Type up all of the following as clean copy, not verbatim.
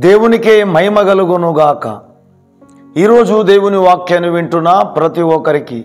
దేవునికే మహిమ కలుగునుగాక. ఈరోజు దేవుని వాక్యాన్ని వింటున్న ప్రతి ఒక్కరికి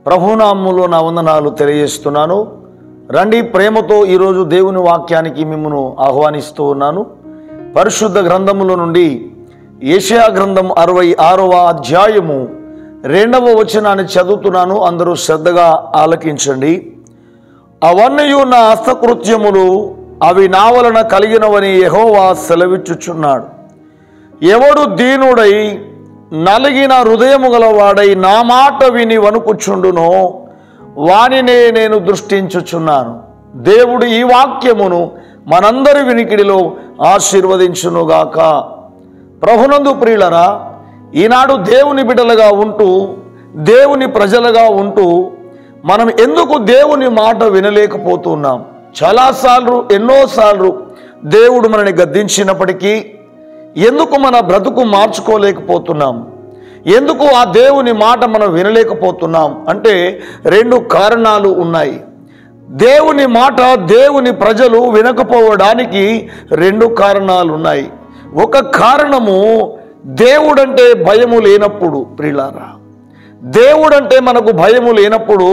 ప్రభునామములో నా వందనాలు తెలియజేస్తున్నాను. రండి, ప్రేమతో ఈరోజు దేవుని వాక్యానికి మిమ్మల్ని ఆహ్వానిస్తూ ఉన్నాను. పరిశుద్ధ గ్రంథముల నుండి యెషయా గ్రంథం 66వ అధ్యాయము 2వ వచనాన్ని చదువుతున్నాను. అందరూ శ్రద్ధగా ఆలకించండి. అవన్నీ నా హస్తకృత్యములు అవి నా వలన కలిగినవని యెహోవా సెలవిచ్చుచున్నాడు. ఎవడు దీనుడై నలిగిన హృదయము గలవాడై నా మాట విని వణుకుచుండునో వానినే నేను దృష్టించుచున్నాను. దేవుడు ఈ వాక్యమును మనందరి వినికిడిలో ఆశీర్వదించునుగాక. ప్రభునందు ప్రియులరా, ఈనాడు దేవుని బిడ్డలుగా ఉంటూ దేవుని ప్రజలుగా ఉంటూ మనం ఎందుకు దేవుని మాట వినలేకపోతున్నాం? చాలాసార్లు ఎన్నోసార్లు దేవుడు మనని గద్దించినప్పటికీ ఎందుకు మన బ్రతుకు మార్చుకోలేకపోతున్నాం? ఎందుకు ఆ దేవుని మాట మనం వినలేకపోతున్నాం అంటే 2 కారణాలు ఉన్నాయి. దేవుని మాట దేవుని ప్రజలు వినకపోవడానికి 2 కారణాలు ఉన్నాయి. ఒక కారణము దేవుడంటే భయము లేనప్పుడు. ప్రియులారా, దేవుడంటే మనకు భయము లేనప్పుడు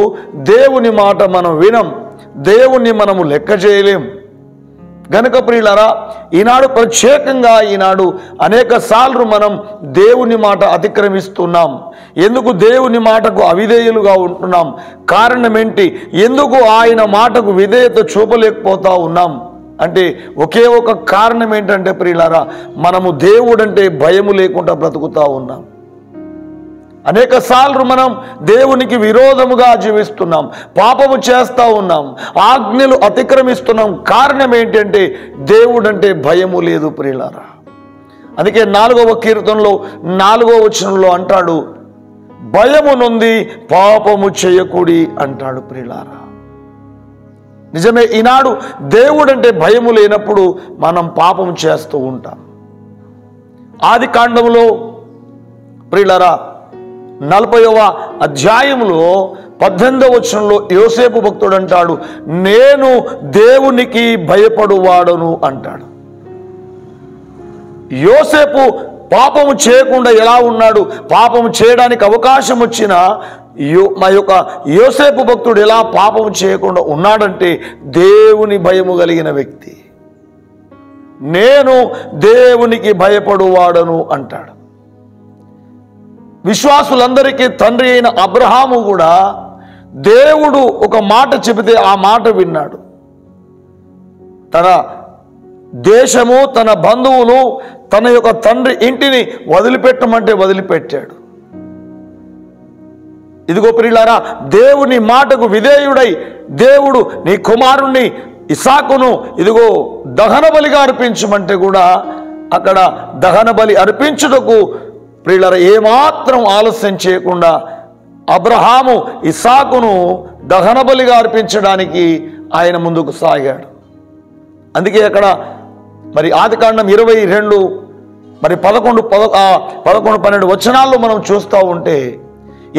దేవుని మాట మనం వినం, దేవుణ్ణి మనము లెక్క చేయలేం. గనుక ప్రియులారా, ఈనాడు ప్రత్యేకంగా అనేక సార్లు మనం దేవుని మాట అతిక్రమిస్తున్నాం. ఎందుకు దేవుని మాటకు అవిధేయులుగా ఉంటున్నాం? కారణం ఏంటి? ఎందుకు ఆయన మాటకు విధేయత చూపలేకపోతా ఉన్నాం అంటే ఒకే ఒక కారణం ఏంటంటే ప్రియులారా, మనము దేవుడంటే భయము లేకుండా బ్రతుకుతా ఉన్నాం. అనేక సార్లు మనం దేవునికి విరోధముగా జీవిస్తున్నాం, పాపము చేస్తూ ఉన్నాం, ఆజ్ఞలు అతిక్రమిస్తున్నాం. కారణం ఏంటంటే దేవుడంటే భయము లేదు ప్రియులారా. అందుకే 4వ కీర్తనలో 4వ వచనంలో అంటాడు, భయము నొంది పాపము చేయకుడి అంటాడు ప్రియులారా. నిజమే, ఈనాడు దేవుడంటే భయము లేనప్పుడు మనం పాపము చేస్తూ ఉంటాం. ఆది కాండములో ప్రియులారా 40వ అధ్యాయంలో 18వ వచనంలో యోసేపు భక్తుడు అంటాడు, నేను దేవునికి భయపడువాడను అంటాడు. యోసేపు పాపము చేయకుండా ఎలా ఉన్నాడు? పాపము చేయడానికి అవకాశం వచ్చినా మా యొక్క యోసేపు భక్తుడు ఎలా పాపము చేయకుండా ఉన్నాడంటే దేవుని భయము కలిగిన వ్యక్తి. నేను దేవునికి భయపడువాడను అంటాడు. విశ్వాసులందరికీ తండ్రి అయిన అబ్రహాము కూడా దేవుడు ఒక మాట చెబితే ఆ మాట విన్నాడు. తన దేశము, తన బంధువులు, తన యొక్క తండ్రి ఇంటిని వదిలిపెట్టమంటే వదిలిపెట్టాడు. ఇదిగో ప్రియులారా, దేవుని మాటకు విధేయుడై దేవుడు నీ కుమారుణ్ణి ఇస్సాకును ఇదిగో దహన బలిగా అర్పించమంటే కూడా అక్కడ దహన బలి అర్పించుటకు ప్రియులారా ఏమాత్రం ఆలస్యం చేయకుండా అబ్రహాము ఇస్సాకును దహన బలిగా అర్పించడానికి ఆయన ముందుకు సాగాడు. అందుకే అక్కడ మరి ఆదికాండం 22 మరి 11, 12 వచనాల్లో మనం చూస్తూ ఉంటే,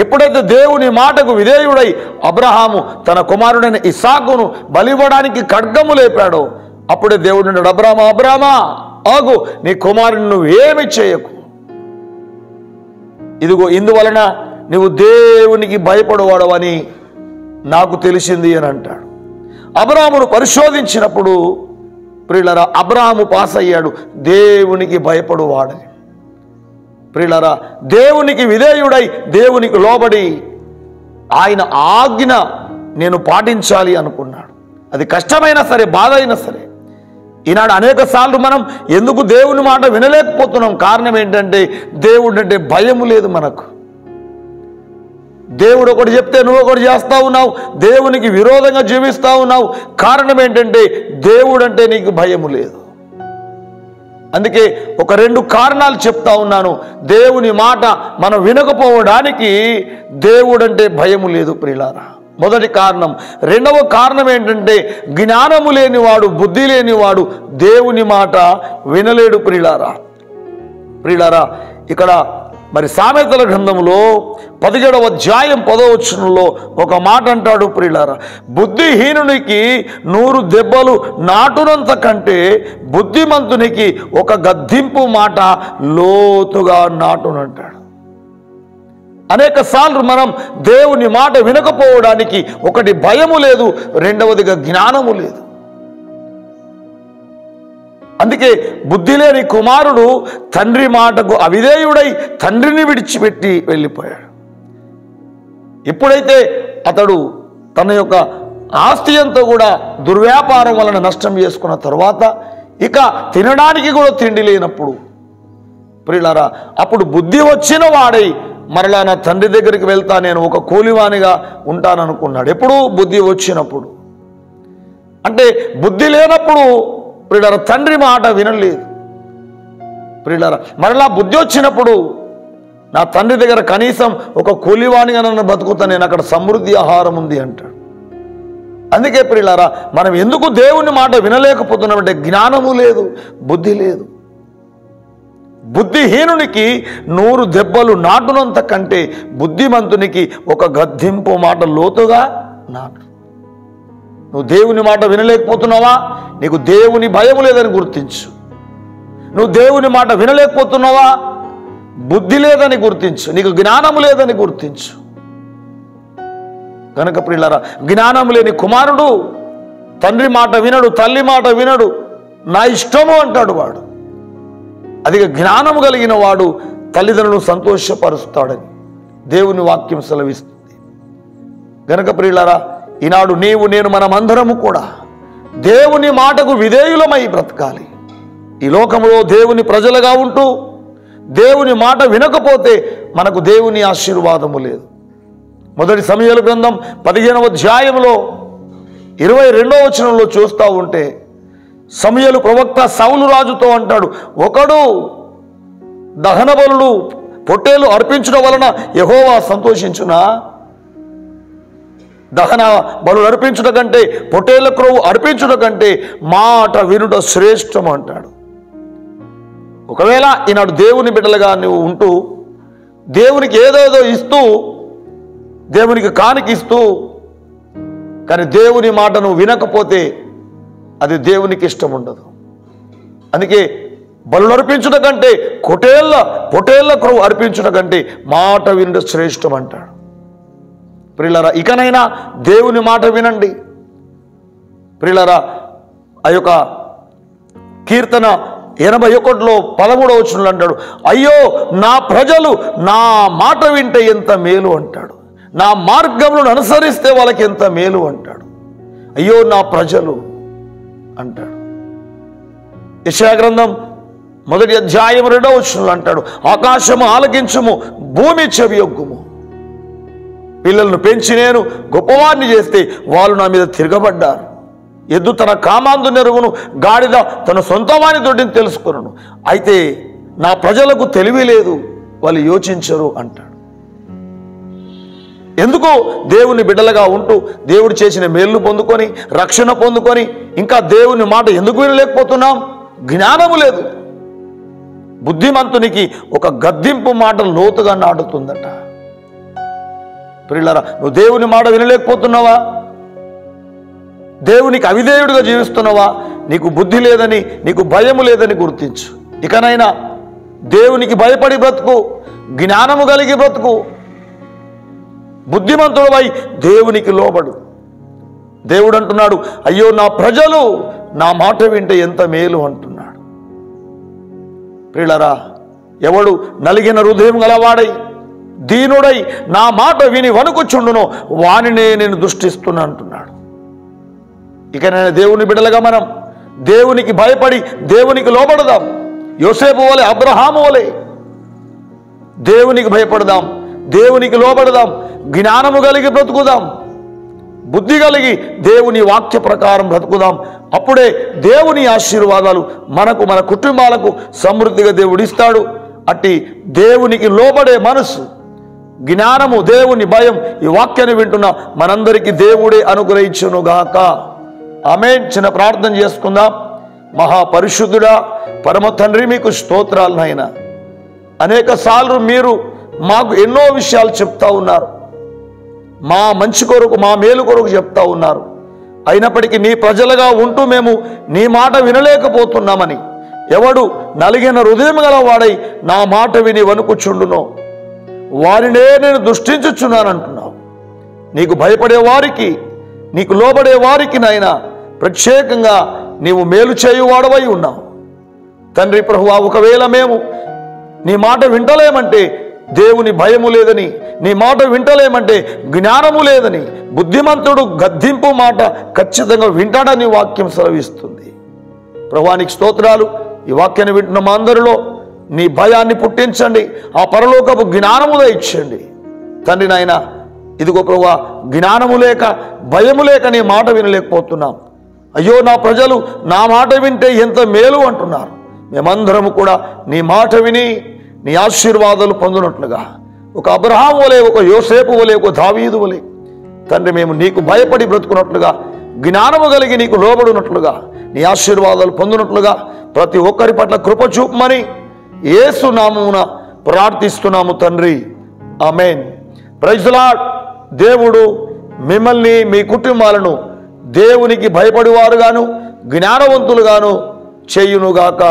ఎప్పుడైతే దేవుని మాటకు విధేయుడై అబ్రహాము తన కుమారుడైన ఇస్సాకును బలివ్వడానికి ఖడ్గము లేపాడో అప్పుడే దేవుడు అన్నాడు, అబ్రామా ఆగు, నీ కుమారుని నువ్వేమి చేయకు. ఇదిగో ఇందువలన నువ్వు దేవునికి భయపడవాడవని నాకు తెలిసింది అని అంటాడు. అబ్రాహామును పరిశోధించినప్పుడు ప్రియులారా అబ్రాహాము పాస్ అయ్యాడు దేవునికి భయపడువాడని. ప్రియులారా, దేవునికి విధేయుడై దేవునికి లోబడి ఆయన ఆజ్ఞ నేను పాటించాలి అనుకున్నాడు. అది కష్టమైనా సరే, బాధ అయినా సరే. ఈనాడు అనేక సార్లు మనం ఎందుకు దేవుని మాట వినలేకపోతున్నాం? కారణం ఏంటంటే దేవుడు అంటే భయము లేదు మనకు. దేవుడు ఒకటి చెప్తే నువ్వు ఒకటి చేస్తూ ఉన్నావు, దేవునికి విరోధంగా జీవిస్తూ ఉన్నావు. కారణం ఏంటంటే దేవుడు అంటే నీకు భయము లేదు. అందుకే ఒక 2 కారణాలు చెప్తా ఉన్నాను. దేవుని మాట మనం వినకపోవడానికి దేవుడంటే భయము లేదు ప్రియులారా, మొదటి కారణం. 2వ కారణం ఏంటంటే జ్ఞానము లేనివాడు, బుద్ధి లేనివాడు దేవుని మాట వినలేడు ప్రియులారా. ఇక్కడ మరి సామెతల గ్రంథంలో 17వ అధ్యాయం 10వ వచనంలో ఒక మాట అంటాడు ప్రియులారా, బుద్ధిహీనునికి 100 దెబ్బలు నాటునంత కంటే బుద్ధిమంతునికి ఒక గద్దింపు మాట లోతుగా నాటునంటాడు. అనేక సార్లు మనం దేవుని మాట వినకపోవడానికి ఒకటి భయము లేదు, రెండవదిగా జ్ఞానము లేదు. అందుకే బుద్ధి లేని కుమారుడు తండ్రి మాటకు అవిధేయుడై తండ్రిని విడిచిపెట్టి వెళ్ళిపోయాడు. ఎప్పుడైతే అతడు తన యొక్క ఆస్తి అంతా కూడా దుర్వ్యాపారం వలన నష్టం చేసుకున్న తర్వాత ఇక తినడానికి కూడా తిండి లేనప్పుడు ప్రియులారా, అప్పుడు బుద్ధి వచ్చిన వాడై మరలా నా తండ్రి దగ్గరికి వెళ్తా, నేను ఒక కూలివానిగా ఉంటాననుకున్నాడు. ఎప్పుడు బుద్ధి వచ్చినప్పుడు. అంటే బుద్ధి లేనప్పుడు ప్రియులారా తండ్రి మాట వినలేదు. ప్రియులారా మరలా బుద్ధి వచ్చినప్పుడు నా తండ్రి దగ్గర కనీసం ఒక కూలివానిగా నన్ను బతుకుతా, నేను అక్కడ సమృద్ధి ఆహారం ఉంది అంటాడు. అందుకే ప్రియులారా మనం ఎందుకు దేవుని మాట వినలేకపోతున్నామంటే జ్ఞానము లేదు, బుద్ధి లేదు. బుద్ధిహీనునికి 100 దెబ్బలు నాటునంత కంటే బుద్ధిమంతునికి ఒక గద్దింపు మాట లోతుగా నాటు. నువ్వు దేవుని మాట వినలేకపోతున్నావా? నీకు దేవుని భయము లేదని గుర్తించు. నువ్వు దేవుని మాట వినలేకపోతున్నావా? బుద్ధి లేదని గుర్తించు, నీకు జ్ఞానము లేదని గుర్తించు. కనుక ప్రియులారా జ్ఞానము లేని కుమారుడు తండ్రి మాట వినడు, తల్లి మాట వినడు, నా ఇష్టము అంటాడు వాడు. అదిగా జ్ఞానము కలిగిన వాడు తల్లిదండ్రులను సంతోషపరుస్తాడని దేవుని వాక్యం సెలవిస్తుంది. గనక ప్రియులారా ఈనాడు నీవు నేను మనమందరము కూడా దేవుని మాటకు విధేయులమై బ్రతకాలి. ఈ లోకంలో దేవుని ప్రజలుగా ఉంటూ దేవుని మాట వినకపోతే మనకు దేవుని ఆశీర్వాదము లేదు. మొదటి సమూయేలు గ్రంథం 15వ అధ్యాయంలో 22వ వచనంలో చూస్తూ ఉంటే సమూయేలు ప్రవక్త సౌలు రాజుతో అంటాడు, ఒకడు దహన బలులు పొట్టేలు అర్పించడం వలన యెహోవా సంతోషించునా? దహన బలు అర్పించుట కంటే పొట్టేళ్ల క్రొవ్వు అర్పించుట కంటే మాట వినుట శ్రేష్టం అంటాడు. ఒకవేళ ఈనాడు దేవుని బిడ్డలుగా నువ్వు ఉంటూ దేవునికి ఏదేదో ఇస్తూ దేవునికి కానికిస్తూ కానీ దేవుని మాట నువ్వు వినకపోతే అది దేవునికి ఇష్టం ఉండదు. అందుకే బలు అర్పించుట కంటే పొట్టేళ్ల క్రొవ్వు అర్పించుట కంటే మాట వినుట శ్రేష్టం అంటాడు. ప్రియులారా ఇకనైనా దేవుని మాట వినండి. ప్రియులారా ఆ యొక్క కీర్తన 81లో 13వ వచనంలో అంటాడు, అయ్యో నా ప్రజలు నా మాట వింటే ఎంత మేలు అంటాడు, నా మార్గములను అనుసరిస్తే వాళ్ళకి ఎంత మేలు అంటాడు. అయ్యో నా ప్రజలు అంటాడు. యెషయా గ్రంథం 1వ అధ్యాయం 2వ వచనంలో అంటాడు, ఆకాశము ఆలకించుము, భూమి చెవియొగ్గుము. పిల్లలను పెంచి నేను గొప్పవారిని చేస్తే వాళ్ళు నా మీద తిరగబడ్డారు. ఎద్దు తన కామాందు నెరుగును, గాడిద తన సొంతవాని దొడ్డిని తెలుసుకును, అయితే నా ప్రజలకు తెలివి లేదు, వాళ్ళు యోచించరు అంటాడు. ఎందుకు దేవుని బిడ్డలుగా ఉంటూ దేవుడు చేసిన మేలు పొందుకొని రక్షణ పొందుకొని ఇంకా దేవుని మాట ఎందుకు వినలేకపోతున్నాం? జ్ఞానము లేదు. బుద్ధిమంతునికి ఒక గద్దింపు మాట లోతుగా నాటుతుందట. ప్రియులారా నువ్వు దేవుని మాట వినలేకపోతున్నావా? దేవునికి అవిధేయుడిగా జీవిస్తున్నావా? నీకు బుద్ధి లేదని, నీకు భయము లేదని గుర్తించు. ఇకనైనా దేవునికి భయపడి బ్రతుకు, జ్ఞానము కలిగి బ్రతుకు, బుద్ధిమంతుడవై దేవునికి లోబడు. దేవుడు అంటున్నాడు, అయ్యో నా ప్రజలు నా మాట వింటే ఎంత మేలు అంటున్నాడు. ప్రియులారా ఎవడు నలిగిన హృదయం గలవాడై దీనుడై నా మాట విని వణుకుచుండునో వానినే నేను దృష్టిస్తున్నా అంటున్నాడు. ఇక నేను దేవుని బిడ్డలుగా మనం దేవునికి భయపడి దేవునికి లోబడదాం. యోసేపు వలె, అబ్రహాము వలె దేవునికి భయపడదాం, దేవునికి లోబడదాం, జ్ఞానము కలిగి బ్రతుకుదాం, బుద్ధి కలిగి దేవుని వాక్య ప్రకారం బ్రతుకుదాం. అప్పుడే దేవుని ఆశీర్వాదాలు మనకు, మన కుటుంబాలకు సమృద్ధిగా దేవుడు ఇస్తాడు. అట్టి దేవునికి లోబడే మనసు, జ్ఞానము, దేవుని భయం ఈ వాక్యాన్ని వింటున్న మనందరికీ దేవుడే అనుగ్రహించునుగాక. ఆమేన్. చిన్న ప్రార్థన చేసుకుందాం. మహాపరిశుద్ధుడా, పరమ తండ్రి, మీకు స్తోత్రాలు నాయనా. అనేక సార్లు మీరు మాకు ఎన్నో విషయాలు చెప్తా ఉన్నారు, మా మంచి కొరకు, మా మేలు కొరకు చెప్తా ఉన్నారు. అయినప్పటికీ నీ ప్రజలుగా ఉంటూ మేము నీ మాట వినలేకపోతున్నామని, ఎవడు నలిగిన హృదయం గలవాడై నా మాట విని వణుకుచుండునో వారినే నేను దృష్టించుచున్నానంటున్నావు. నీకు భయపడే వారికి, నీకు లోబడే వారికి నాయనా ప్రత్యేకంగా నీవు మేలు చేయువాడవై ఉన్నావు. తండ్రి ప్రభువా, ఒకవేళ మేము నీ మాట వింటలేమంటే దేవుని భయము లేదని, నీ మాట వింటలేమంటే జ్ఞానము లేదని, బుద్ధిమంతుడు గద్దింపు మాట ఖచ్చితంగా వింటాడని వాక్యం సెలవిస్తుంది. ప్రభువానికి స్తోత్రాలు. ఈ వాక్యాన్ని వింటున్న మా అందరిలో నీ భయాన్ని పుట్టించండి, ఆ పరలోకపు జ్ఞానము దయచేయండి తండ్రి. నాయన ఇదిగో ప్రభువా, జ్ఞానము లేక, భయము లేక నీ మాట వినలేకపోతున్నాం. అయ్యో నా ప్రజలు నా మాట వింటే ఎంత మేలు అంటున్నారు. మేమందరము కూడా నీ మాట విని నీ ఆశీర్వాదాలు పొందినట్లుగా, ఒక అబ్రహాము వలె, ఒక యోసేపు వలె, ఒక దావీదు వలె తండ్రి మేము నీకు భయపడి బ్రతుకున్నట్లుగా, జ్ఞానము కలిగి నీకు లోబడినట్లుగా, నీ ఆశీర్వాదాలు పొందినట్లుగా ప్రతి ఒక్కరి పట్ల కృప చూపమని యేసు నామమున ప్రార్థిస్తున్నాము తండ్రి. ఆమేన్. Praise the Lord. దేవుడు మిమ్మల్ని, మీ కుటుంబాలను దేవునికి భయపడేవారుగాను, జ్ఞానవంతులుగాను చేయునుగాక.